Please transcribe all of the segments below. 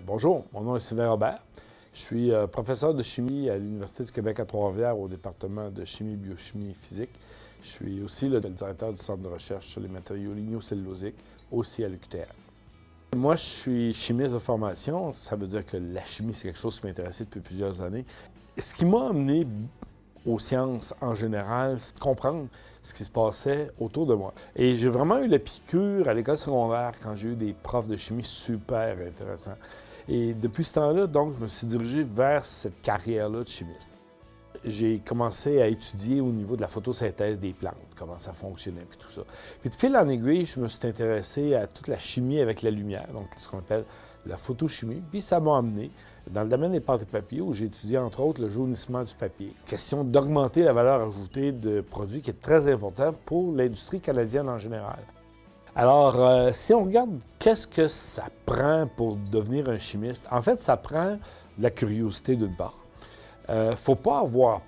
Bonjour, mon nom est Sylvain Robert. Je suis professeur de chimie à l'Université du Québec à Trois-Rivières au département de chimie, biochimie et physique. Je suis aussi le directeur du centre de recherche sur les matériaux lignocellulosiques, aussi à l'UQTR. Moi, je suis chimiste de formation. Ça veut dire que la chimie, c'est quelque chose qui m'intéressait depuis plusieurs années. Ce qui m'a amené aux sciences en général, c'est de comprendre ce qui se passait autour de moi. Et j'ai vraiment eu la piqûre à l'école secondaire quand j'ai eu des profs de chimie super intéressants. Et depuis ce temps-là, donc, je me suis dirigé vers cette carrière-là de chimiste. J'ai commencé à étudier au niveau de la photosynthèse des plantes, comment ça fonctionnait, puis tout ça. Puis de fil en aiguille, je me suis intéressé à toute la chimie avec la lumière, donc ce qu'on appelle la photochimie. Puis ça m'a amené dans le domaine des pâtes et papiers, où j'ai étudié entre autres le jaunissement du papier. Question d'augmenter la valeur ajoutée de produits qui est très important pour l'industrie canadienne en général. Alors, si on regarde qu'est-ce que ça prend pour devenir un chimiste, en fait, ça prend de la curiosité d'une part. Il ne faut pas avoir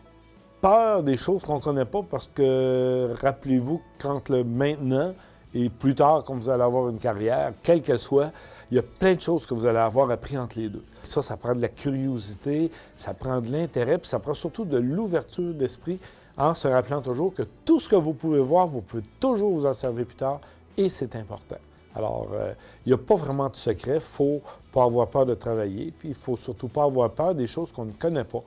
peur des choses qu'on ne connaît pas parce que, rappelez-vous, quand le maintenant et plus tard, quand vous allez avoir une carrière, quelle qu'elle soit, il y a plein de choses que vous allez avoir appris entre les deux. Ça prend de la curiosité, ça prend de l'intérêt, puis ça prend surtout de l'ouverture d'esprit en se rappelant toujours que tout ce que vous pouvez voir, vous pouvez toujours vous en servir plus tard et c'est important. Alors, il n'y a pas vraiment de secret, il ne faut pas avoir peur de travailler, puis il ne faut surtout pas avoir peur des choses qu'on ne connaît pas.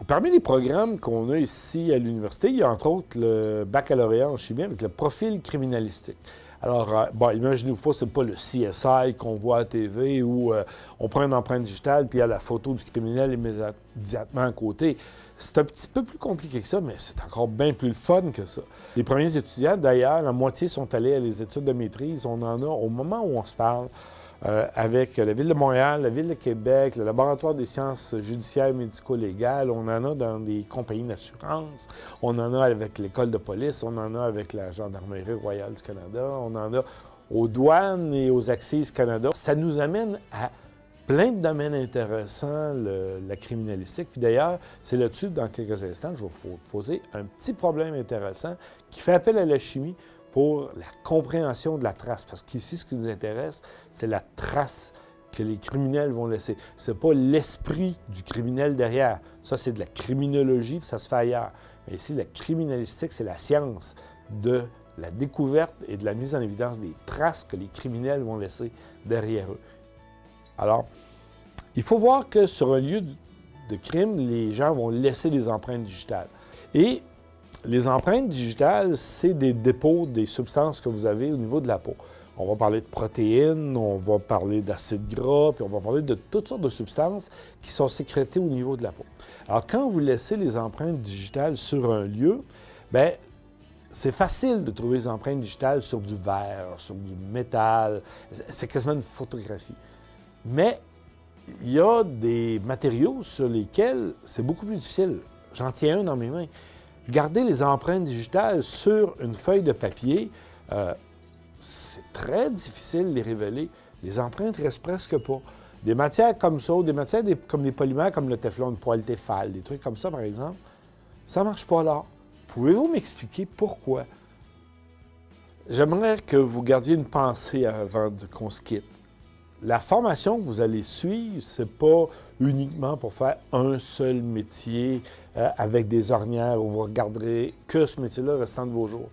Parmi les programmes qu'on a ici à l'université, il y a entre autres le baccalauréat en chimie avec le profil criminalistique. Alors, imaginez-vous pas, ce n'est pas le CSI qu'on voit à la TV où on prend une empreinte digitale puis il y a la photo du criminel immédiatement à côté. C'est un petit peu plus compliqué que ça, mais c'est encore bien plus fun que ça. Les premiers étudiants, d'ailleurs, la moitié sont allés à les études de maîtrise. On en a, au moment où on se parle, avec la Ville de Montréal, la Ville de Québec, le Laboratoire des sciences judiciaires et médico-légales, on en a dans des compagnies d'assurance, on en a avec l'École de police, on en a avec la Gendarmerie royale du Canada, on en a aux douanes et aux Accises Canada. Ça nous amène à plein de domaines intéressants, la criminalistique. Puis d'ailleurs, c'est là-dessus, dans quelques instants, je vais vous poser un petit problème intéressant qui fait appel à la chimie pour la compréhension de la trace. Parce qu'ici, ce qui nous intéresse, c'est la trace que les criminels vont laisser. Ce n'est pas l'esprit du criminel derrière. Ça, c'est de la criminologie, puis ça se fait ailleurs. Mais ici, la criminalistique, c'est la science de la découverte et de la mise en évidence des traces que les criminels vont laisser derrière eux. Alors, il faut voir que sur un lieu de crime, les gens vont laisser des empreintes digitales. Et les empreintes digitales, c'est des dépôts des substances que vous avez au niveau de la peau. On va parler de protéines, on va parler d'acides gras, puis on va parler de toutes sortes de substances qui sont sécrétées au niveau de la peau. Alors, quand vous laissez les empreintes digitales sur un lieu, bien, c'est facile de trouver les empreintes digitales sur du verre, sur du métal. C'est quasiment une photographie. Mais il y a des matériaux sur lesquels c'est beaucoup plus difficile. J'en tiens un dans mes mains. Garder les empreintes digitales sur une feuille de papier, c'est très difficile de les révéler. Les empreintes ne restent presque pas. Des matières comme ça, ou des matières comme les polymères, comme le téflon, le polytéphale, des trucs comme ça, par exemple, ça ne marche pas là. Pouvez-vous m'expliquer pourquoi? J'aimerais que vous gardiez une pensée avant qu'on se quitte. La formation que vous allez suivre, ce n'est pas uniquement pour faire un seul métier avec des ornières où vous regarderez que ce métier-là restant de vos jours.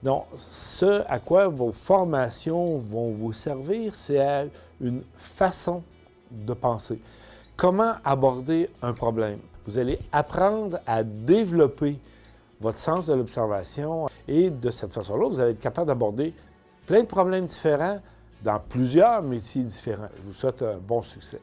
Non, ce à quoi vos formations vont vous servir, c'est une façon de penser. Comment aborder un problème? Vous allez apprendre à développer votre sens de l'observation et de cette façon-là, vous allez être capable d'aborder plein de problèmes différents dans plusieurs métiers différents. Je vous souhaite un bon succès.